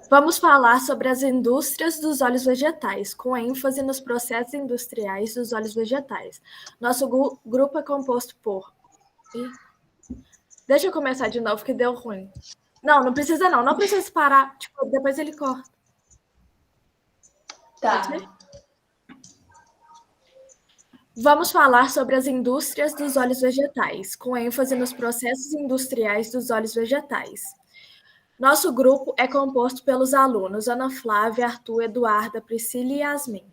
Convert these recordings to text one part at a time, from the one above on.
Vamos falar sobre as indústrias dos óleos vegetais, com ênfase nos processos industriais dos óleos vegetais. Nosso grupo é composto por... Deixa eu começar de novo, que deu ruim. Não precisa não precisa parar. Tipo, depois ele corta. Tá. Vamos falar sobre as indústrias dos óleos vegetais, com ênfase nos processos industriais dos óleos vegetais. Nosso grupo é composto pelos alunos Ana Flávia, Arthur, Eduarda, Priscila e Yasmin.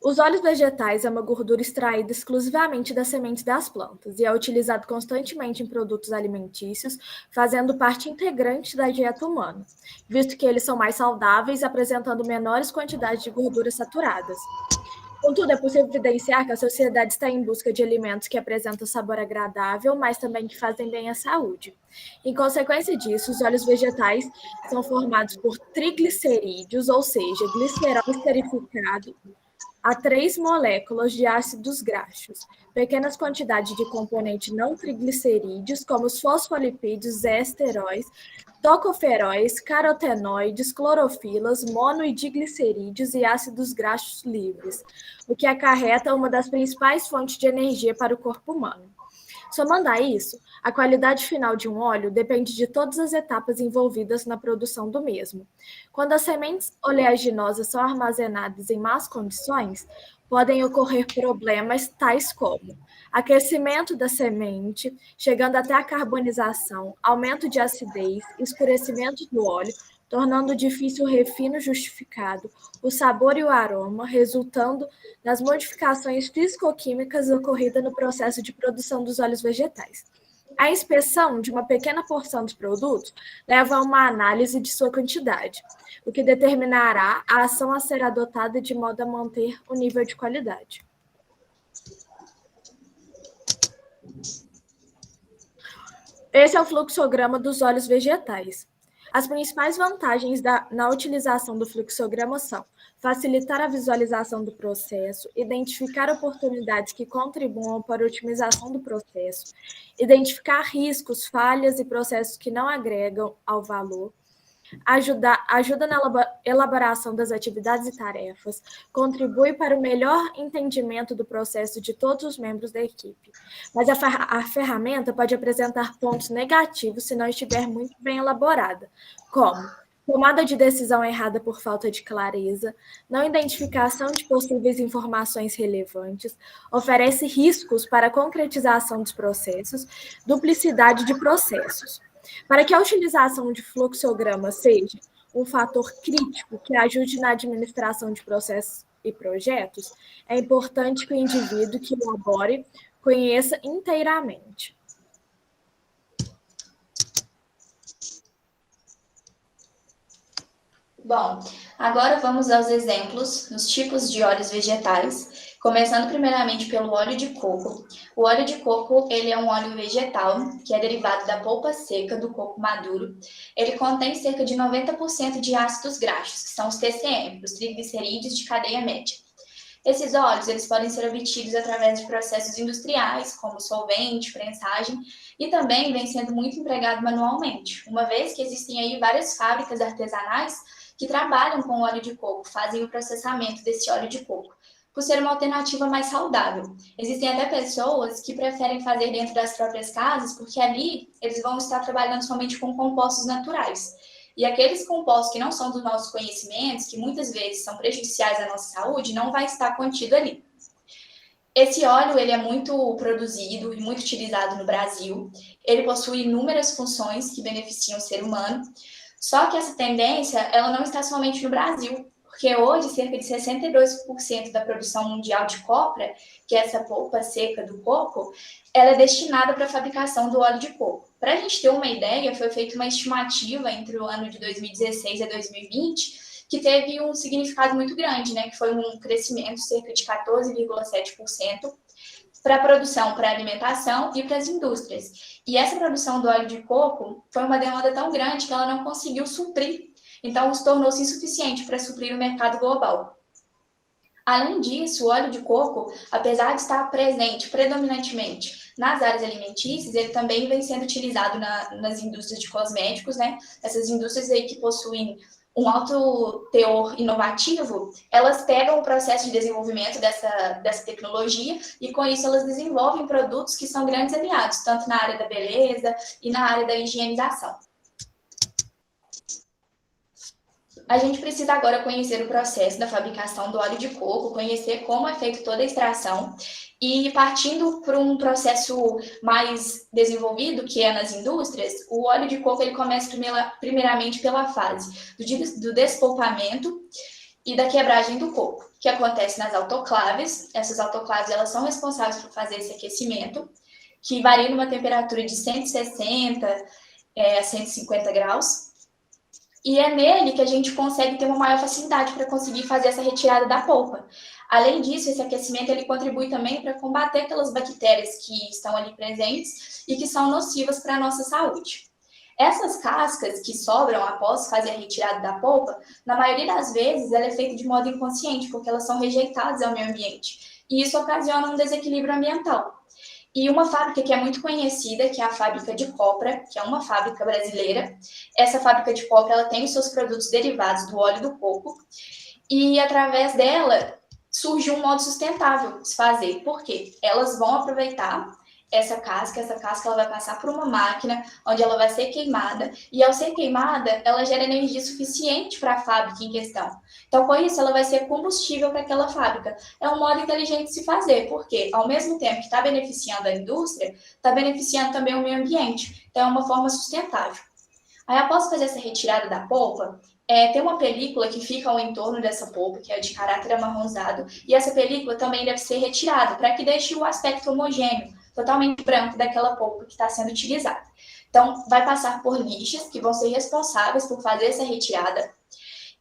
Os óleos vegetais é uma gordura extraída exclusivamente das sementes das plantas e é utilizado constantemente em produtos alimentícios, fazendo parte integrante da dieta humana, visto que eles são mais saudáveis, apresentando menores quantidades de gorduras saturadas. Contudo, é possível evidenciar que a sociedade está em busca de alimentos que apresentam sabor agradável, mas também que fazem bem à saúde. Em consequência disso, os óleos vegetais são formados por triglicerídeos, ou seja, glicerol esterificado, a 3 moléculas de ácidos graxos, pequenas quantidades de componentes não triglicerídeos, como os fosfolipídios, esteróis, tocoferóis, carotenoides, clorofilas, mono e diglicerídeos e ácidos graxos livres, o que acarreta uma das principais fontes de energia para o corpo humano. Somando a isso, a qualidade final de um óleo depende de todas as etapas envolvidas na produção do mesmo. Quando as sementes oleaginosas são armazenadas em más condições, podem ocorrer problemas tais como aquecimento da semente, chegando até a carbonização, aumento de acidez, escurecimento do óleo, tornando difícil o refino justificado, o sabor e o aroma, resultando nas modificações físico-químicas ocorridas no processo de produção dos óleos vegetais. A inspeção de uma pequena porção dos produtos leva a uma análise de sua quantidade, o que determinará a ação a ser adotada de modo a manter o nível de qualidade. Esse é o fluxograma dos óleos vegetais. As principais vantagens na utilização do fluxograma são facilitar a visualização do processo, identificar oportunidades que contribuam para a otimização do processo, identificar riscos, falhas e processos que não agregam ao valor, ajuda na elaboração das atividades e tarefas, contribui para o melhor entendimento do processo de todos os membros da equipe. Mas a ferramenta pode apresentar pontos negativos se não estiver muito bem elaborada, como tomada de decisão errada por falta de clareza, não identificação de possíveis informações relevantes, oferece riscos para a concretização dos processos, duplicidade de processos. Para que a utilização de fluxograma seja um fator crítico que ajude na administração de processos e projetos, é importante que o indivíduo que elabore conheça inteiramente. Bom, agora vamos aos exemplos nos tipos de óleos vegetais, começando primeiramente pelo óleo de coco. O óleo de coco, ele é um óleo vegetal, que é derivado da polpa seca do coco maduro. Ele contém cerca de 90% de ácidos graxos, que são os TCM, os triglicerídeos de cadeia média. Esses óleos, eles podem ser obtidos através de processos industriais, como solvente, prensagem, e também vem sendo muito empregado manualmente, uma vez que existem aí várias fábricas artesanais que trabalham com óleo de coco, fazem o processamento desse óleo de coco, por ser uma alternativa mais saudável. Existem até pessoas que preferem fazer dentro das próprias casas, porque ali eles vão estar trabalhando somente com compostos naturais. E aqueles compostos que não são dos nossos conhecimentos, que muitas vezes são prejudiciais à nossa saúde, não vai estar contido ali. Esse óleo, ele é muito produzido e muito utilizado no Brasil. Ele possui inúmeras funções que beneficiam o ser humano. Só que essa tendência, ela não está somente no Brasil, porque hoje cerca de 62% da produção mundial de copra, que é essa polpa seca do coco, ela é destinada para a fabricação do óleo de coco. Para a gente ter uma ideia, foi feita uma estimativa entre o ano de 2016 a 2020, que teve um significado muito grande, né? Que foi um crescimento cerca de 14,7% para a produção, para a alimentação e para as indústrias. E essa produção do óleo de coco foi uma demanda tão grande que ela não conseguiu suprir, então tornou-se insuficiente para suprir o mercado global. Além disso, o óleo de coco, apesar de estar presente predominantemente nas áreas alimentícias, ele também vem sendo utilizado nas indústrias de cosméticos, né? Essas indústrias aí que possuem um alto teor inovativo, elas pegam o processo de desenvolvimento dessa tecnologia e, com isso, elas desenvolvem produtos que são grandes aliados, tanto na área da beleza e na área da higienização. A gente precisa agora conhecer o processo da fabricação do óleo de coco, conhecer como é feita toda a extração e, partindo para um processo mais desenvolvido, que é nas indústrias, o óleo de coco ele começa primeiramente pela fase do despolpamento e da quebragem do coco, que acontece nas autoclaves. Essas autoclaves elas são responsáveis por fazer esse aquecimento, que varia numa temperatura de 160 a 150 graus. E é nele que a gente consegue ter uma maior facilidade para conseguir fazer essa retirada da polpa. Além disso, esse aquecimento ele contribui também para combater aquelas bactérias que estão ali presentes e que são nocivas para a nossa saúde. Essas cascas que sobram após fazer a retirada da polpa, na maioria das vezes ela é feita de modo inconsciente, porque elas são rejeitadas ao meio ambiente. E isso ocasiona um desequilíbrio ambiental. E uma fábrica que é muito conhecida, que é a fábrica de Copra, que é uma fábrica brasileira. Essa fábrica de Copra ela tem os seus produtos derivados do óleo do coco e, através dela, surge um modo sustentável de se fazer. Por quê? Elas vão aproveitar essa casca ela vai passar por uma máquina onde ela vai ser queimada e, ao ser queimada, ela gera energia suficiente para a fábrica em questão. Então, com isso, ela vai ser combustível para aquela fábrica. É um modo inteligente de se fazer, porque, ao mesmo tempo que está beneficiando a indústria, está beneficiando também o meio ambiente. Então, é uma forma sustentável. Aí, após fazer essa retirada da polpa, tem uma película que fica ao entorno dessa polpa, que é de caráter amarronzado, e essa película também deve ser retirada, para que deixe o aspecto homogêneo, totalmente branco daquela polpa que está sendo utilizada. Então, vai passar por lixas, que vão ser responsáveis por fazer essa retirada.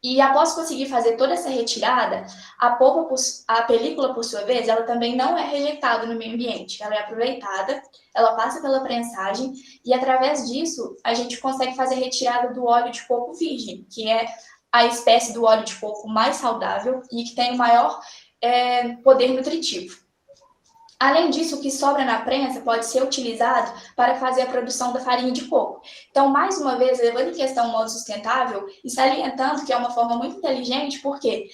E, após conseguir fazer toda essa retirada, a película, por sua vez, ela também não é rejeitada no meio ambiente. Ela é aproveitada, ela passa pela prensagem e, através disso, a gente consegue fazer a retirada do óleo de coco virgem, que é a espécie do óleo de coco mais saudável e que tem o maior poder nutritivo. Além disso, o que sobra na prensa pode ser utilizado para fazer a produção da farinha de coco. Então, mais uma vez, levando em questão o modo sustentável e salientando que é uma forma muito inteligente, porque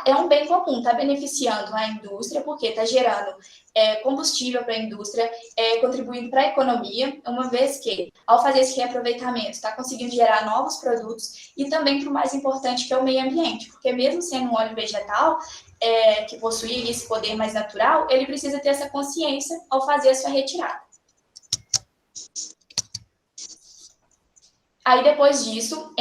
é um bem comum, está beneficiando a indústria, porque está gerando combustível para a indústria, contribuindo para a economia, uma vez que, ao fazer esse reaproveitamento, está conseguindo gerar novos produtos e também para o mais importante, que é o meio ambiente, porque mesmo sendo um óleo vegetal, que possui esse poder mais natural, ele precisa ter essa consciência ao fazer a sua retirada. Aí, depois disso,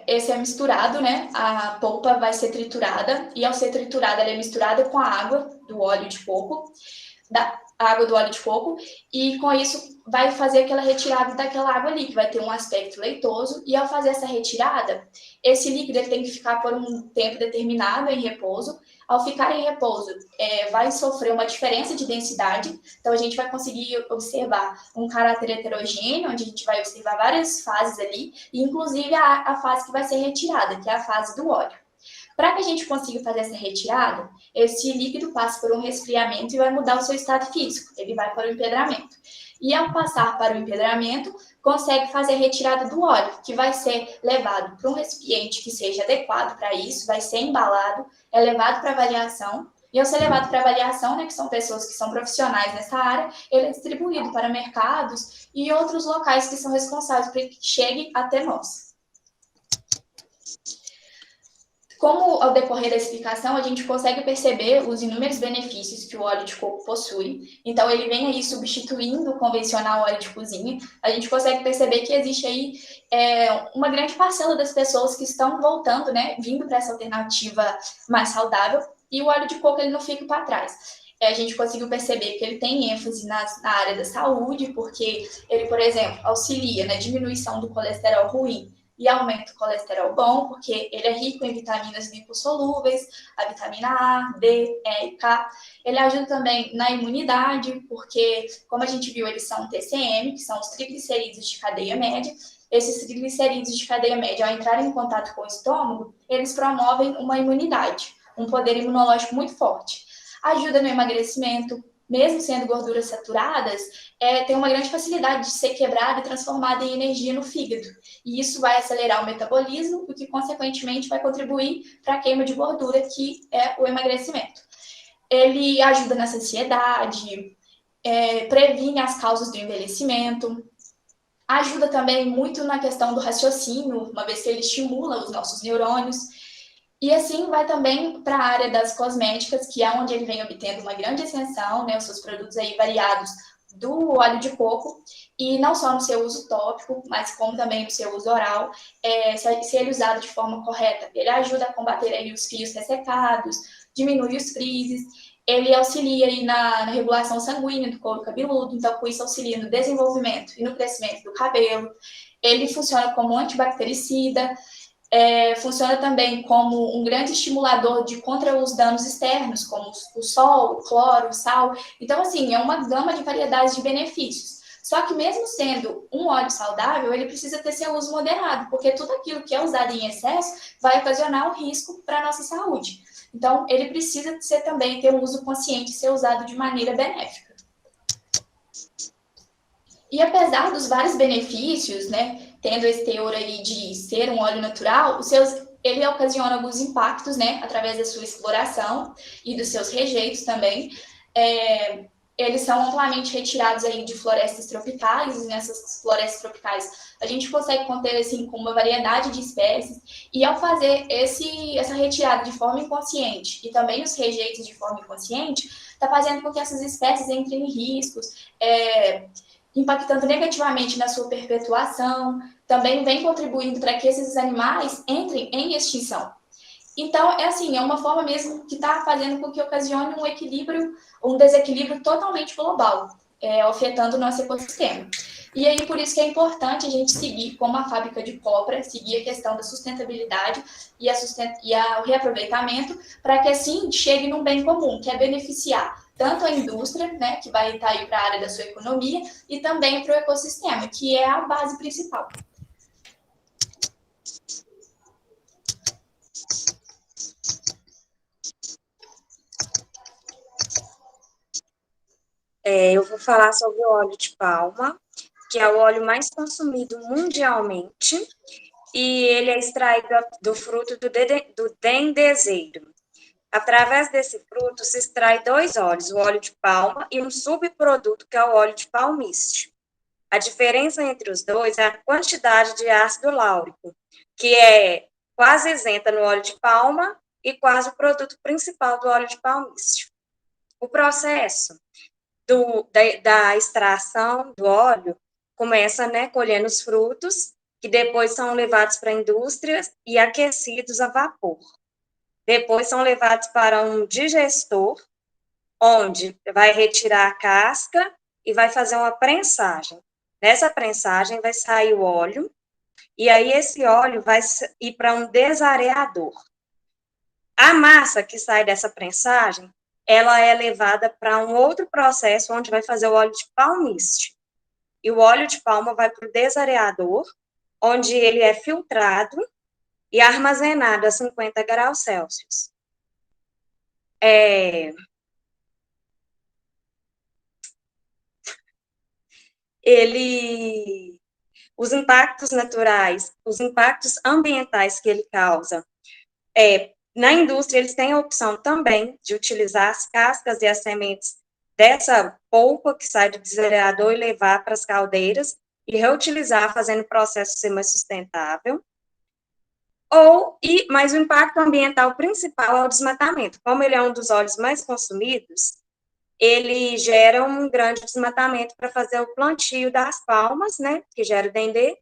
esse é misturado, né? A polpa vai ser triturada, e, ao ser triturada, ela é misturada com a água do óleo de coco, e, com isso, vai fazer aquela retirada daquela água ali, que vai ter um aspecto leitoso, e, ao fazer essa retirada, esse líquido ele tem que ficar por um tempo determinado em repouso. Ao ficar em repouso, vai sofrer uma diferença de densidade, então a gente vai conseguir observar um caráter heterogêneo, onde a gente vai observar várias fases ali, e inclusive a fase que vai ser retirada, que é a fase do óleo. Para que a gente consiga fazer essa retirada, esse líquido passa por um resfriamento e vai mudar o seu estado físico, ele vai para o empedramento. E, ao passar para o empedramento, consegue fazer a retirada do óleo, que vai ser levado para um recipiente que seja adequado para isso, vai ser embalado, é levado para avaliação, e, ao ser levado para avaliação, né, que são pessoas que são profissionais nessa área, ele é distribuído para mercados e outros locais que são responsáveis para que chegue até nós. Como, ao decorrer da explicação, a gente consegue perceber os inúmeros benefícios que o óleo de coco possui. Então, ele vem aí substituindo o convencional óleo de cozinha. A gente consegue perceber que existe aí uma grande parcela das pessoas que estão voltando, né, vindo para essa alternativa mais saudável, e o óleo de coco ele não fica para trás. A gente conseguiu perceber que ele tem ênfase na área da saúde, porque ele, por exemplo, auxilia na diminuição do colesterol ruim e aumenta o colesterol bom, porque ele é rico em vitaminas lipossolúveis, a vitamina A, D, E e K. Ele ajuda também na imunidade, porque, como a gente viu, eles são TCM, que são os triglicerídeos de cadeia média. Esses triglicerídeos de cadeia média, ao entrarem em contato com o estômago, eles promovem uma imunidade. um poder imunológico muito forte. Ajuda no emagrecimento, mesmo sendo gorduras saturadas, tem uma grande facilidade de ser quebrada e transformada em energia no fígado. E isso vai acelerar o metabolismo, o que, consequentemente, vai contribuir para a queima de gordura, que é o emagrecimento. Ele ajuda na saciedade, previne as causas do envelhecimento, ajuda também muito na questão do raciocínio, uma vez que ele estimula os nossos neurônios. E assim vai também para a área das cosméticas, que é onde ele vem obtendo uma grande ascensão, né, os seus produtos aí variados do óleo de coco, e não só no seu uso tópico, mas como também no seu uso oral, se ele usado de forma correta. Ele ajuda a combater aí os fios ressecados, diminui os frises, ele auxilia aí na regulação sanguínea do couro cabeludo, então com isso auxilia no desenvolvimento e no crescimento do cabelo. Ele funciona como antibactericida, funciona também como um grande estimulador de contra os danos externos, como o sol, o cloro, o sal. Então, assim, é uma gama de variedades de benefícios. Só que mesmo sendo um óleo saudável, ele precisa ter seu uso moderado, porque tudo aquilo que é usado em excesso vai ocasionar um risco para a nossa saúde. Então, ele precisa ser também ter um uso consciente e ser usado de maneira benéfica. E apesar dos vários benefícios, né, tendo esse teor aí de ser um óleo natural, ele ocasiona alguns impactos, né, através da sua exploração e dos seus rejeitos também. Eles são amplamente retirados aí de florestas tropicais, e nessas florestas tropicais a gente consegue conter assim, com uma variedade de espécies, e ao fazer essa retirada de forma inconsciente e também os rejeitos de forma inconsciente, está fazendo com que essas espécies entrem em riscos, impactando negativamente na sua perpetuação, também vem contribuindo para que esses animais entrem em extinção. Então, é uma forma mesmo que está fazendo com que ocasione um equilíbrio, um desequilíbrio totalmente global, afetando o nosso ecossistema. E aí, por isso que é importante a gente seguir, como a fábrica de Copra, seguir a questão da sustentabilidade e o reaproveitamento, para que assim chegue num bem comum, que é beneficiar tanto a indústria, né, que vai estar aí para a área da sua economia, e também para o ecossistema, que é a base principal. Eu vou falar sobre o óleo de palma, que é o óleo mais consumido mundialmente, e ele é extraído do fruto do dendezeiro. Através desse fruto se extrai dois óleos, o óleo de palma e um subproduto, que é o óleo de palmiste. A diferença entre os dois é a quantidade de ácido láurico, que é quase isenta no óleo de palma e quase o produto principal do óleo de palmiste. O processo da extração do óleo começa, né, colhendo os frutos, que depois são levados para a indústria e aquecidos a vapor. Depois são levados para um digestor, onde vai retirar a casca e vai fazer uma prensagem. Nessa prensagem vai sair o óleo, e aí esse óleo vai ir para um desareador. A massa que sai dessa prensagem, ela é levada para um outro processo, onde vai fazer o óleo de palmiste. E o óleo de palma vai para o desareador, onde ele é filtrado e armazenado a 50 graus Celsius. Os impactos naturais, os impactos ambientais que ele causa, na indústria eles têm a opção também de utilizar as cascas e as sementes dessa polpa que sai do desareador e levar para as caldeiras e reutilizar, fazendo o processo ser mais sustentável. Mas o impacto ambiental principal é o desmatamento. Como ele é um dos óleos mais consumidos, ele gera um grande desmatamento para fazer o plantio das palmas, né, que gera o dendê,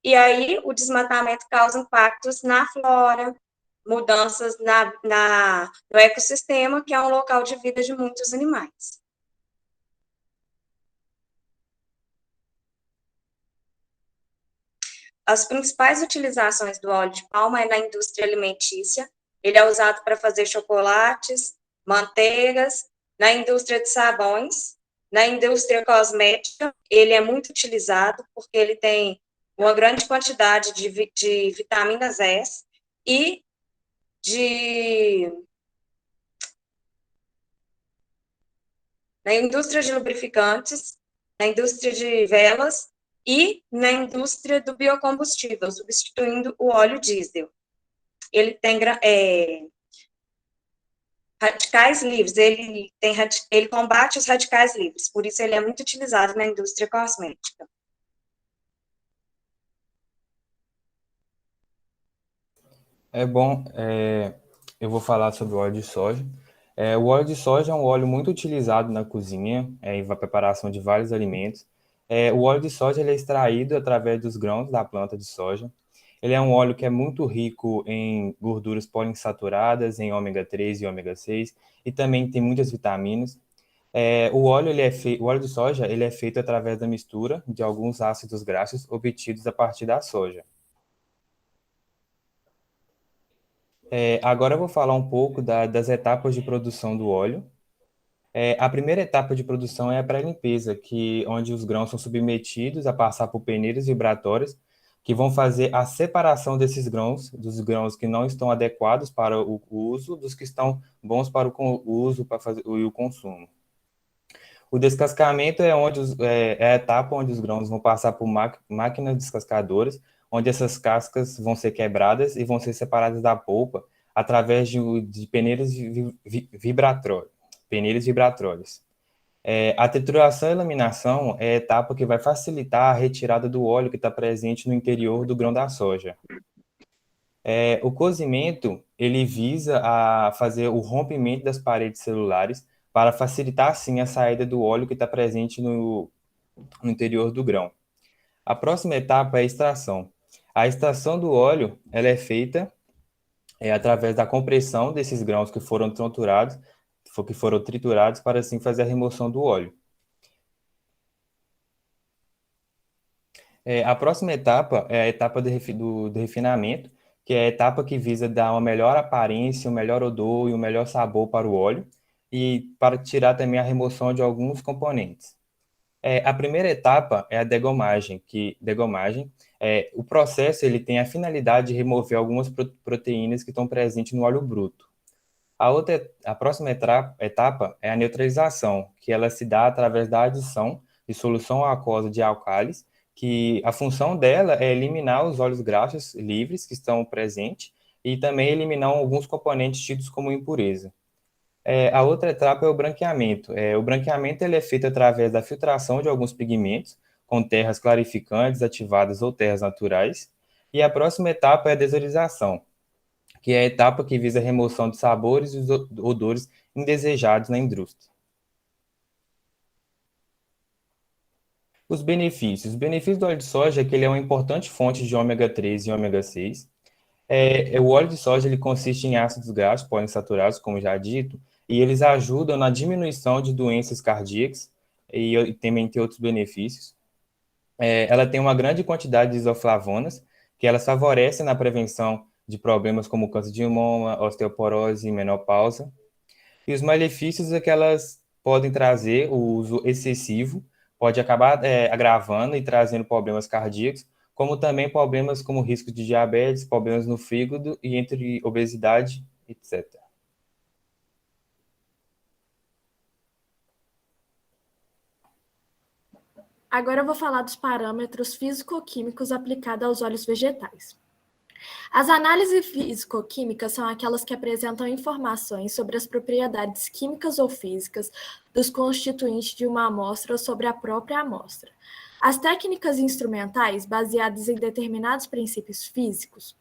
e aí o desmatamento causa impactos na flora, mudanças no ecossistema, que é um local de vida de muitos animais. As principais utilizações do óleo de palma é na indústria alimentícia. Ele é usado para fazer chocolates, manteigas, na indústria de sabões, na indústria cosmética. Ele é muito utilizado porque ele tem uma grande quantidade de vitaminas E e na indústria de lubrificantes, na indústria de velas e na indústria do biocombustível, substituindo o óleo diesel. Ele tem radicais livres, ele combate os radicais livres, por isso ele é muito utilizado na indústria cosmética. Eu vou falar sobre o óleo de soja. O óleo de soja é um óleo muito utilizado na cozinha, em preparação de vários alimentos. O óleo de soja ele é extraído através dos grãos da planta de soja. Ele é um óleo que é muito rico em gorduras poliinsaturadas, em ômega 3 e ômega 6, e também tem muitas vitaminas. O óleo de soja ele é feito através da mistura de alguns ácidos graxos obtidos a partir da soja. Agora eu vou falar um pouco das etapas de produção do óleo. A primeira etapa de produção é a pré-limpeza, onde os grãos são submetidos a passar por peneiras vibratórias, que vão fazer a separação desses grãos, dos grãos que não estão adequados para o uso, dos que estão bons para o uso e o consumo. O descascamento é a etapa onde os grãos vão passar por máquinas descascadoras, onde essas cascas vão ser quebradas e vão ser separadas da polpa através de peneiras vibratórias. A trituração e laminação é a etapa que vai facilitar a retirada do óleo que está presente no interior do grão da soja. O cozimento, ele visa a fazer o rompimento das paredes celulares para facilitar, assim, a saída do óleo que está presente no interior do grão. A próxima etapa é a extração. A extração do óleo ela é feita através da compressão desses grãos que foram triturados para, assim, fazer a remoção do óleo. A próxima etapa é a etapa do refinamento, que é a etapa que visa dar uma melhor aparência, um melhor odor e um melhor sabor para o óleo, e para tirar também a remoção de alguns componentes. A primeira etapa é a degomagem, o processo ele tem a finalidade de remover algumas proteínas que estão presentes no óleo bruto. A próxima etapa é a neutralização, que ela se dá através da adição de solução aquosa de álcalis, que a função dela é eliminar os óleos graxos livres que estão presentes e também eliminar alguns componentes tidos como impureza. A outra etapa é o branqueamento. O branqueamento ele é feito através da filtração de alguns pigmentos, com terras clarificantes, ativadas ou terras naturais. E a próxima etapa é a desolização, que é a etapa que visa a remoção de sabores e odores indesejados na indústria. Os benefícios. O benefício do óleo de soja é que ele é uma importante fonte de ômega 3 e ômega 6. O óleo de soja ele consiste em ácidos graxos poliinsaturados, como já dito, e eles ajudam na diminuição de doenças cardíacas e também tem outros benefícios. Ela tem uma grande quantidade de isoflavonas, que elas favorecem na prevenção de problemas como câncer de mama, osteoporose e menopausa. E os malefícios é que elas podem trazer o uso excessivo, pode acabar agravando e trazendo problemas cardíacos, como também problemas como risco de diabetes, problemas no fígado e entre obesidade, etc. Agora eu vou falar dos parâmetros físico-químicos aplicados aos óleos vegetais. As análises físico-químicas são aquelas que apresentam informações sobre as propriedades químicas ou físicas dos constituintes de uma amostra ou sobre a própria amostra. As técnicas instrumentais, baseadas em determinados princípios físicos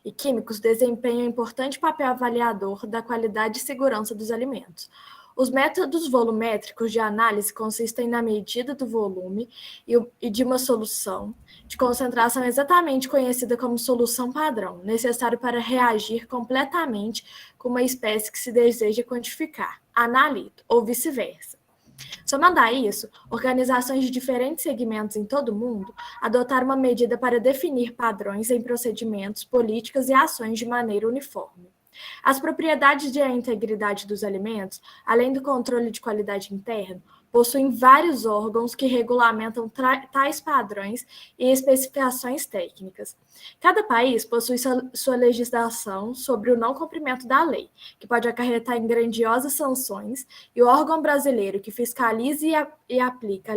e químicos, desempenham um importante papel avaliador da qualidade e segurança dos alimentos. Os métodos volumétricos de análise consistem na medida do volume e de uma solução de concentração exatamente conhecida como solução padrão, necessário para reagir completamente com uma espécie que se deseja quantificar, analito, ou vice-versa. Somando a isso, organizações de diferentes segmentos em todo o mundo adotaram uma medida para definir padrões em procedimentos, políticas e ações de maneira uniforme. As propriedades de integridade dos alimentos, além do controle de qualidade interno, possuem vários órgãos que regulamentam tais padrões e especificações técnicas. Cada país possui sua legislação sobre o não cumprimento da lei, que pode acarretar em grandiosas sanções, e o órgão brasileiro que fiscaliza e aplica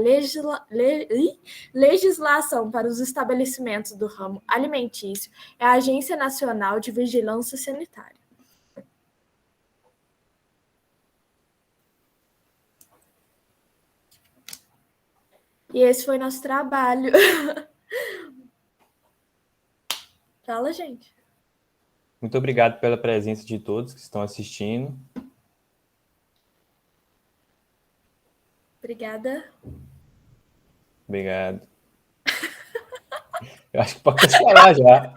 legislação para os estabelecimentos do ramo alimentício é a Agência Nacional de Vigilância Sanitária. E esse foi nosso trabalho. Fala, gente. Muito obrigado pela presença de todos que estão assistindo. Obrigada. Obrigado. Eu acho que pode falar já.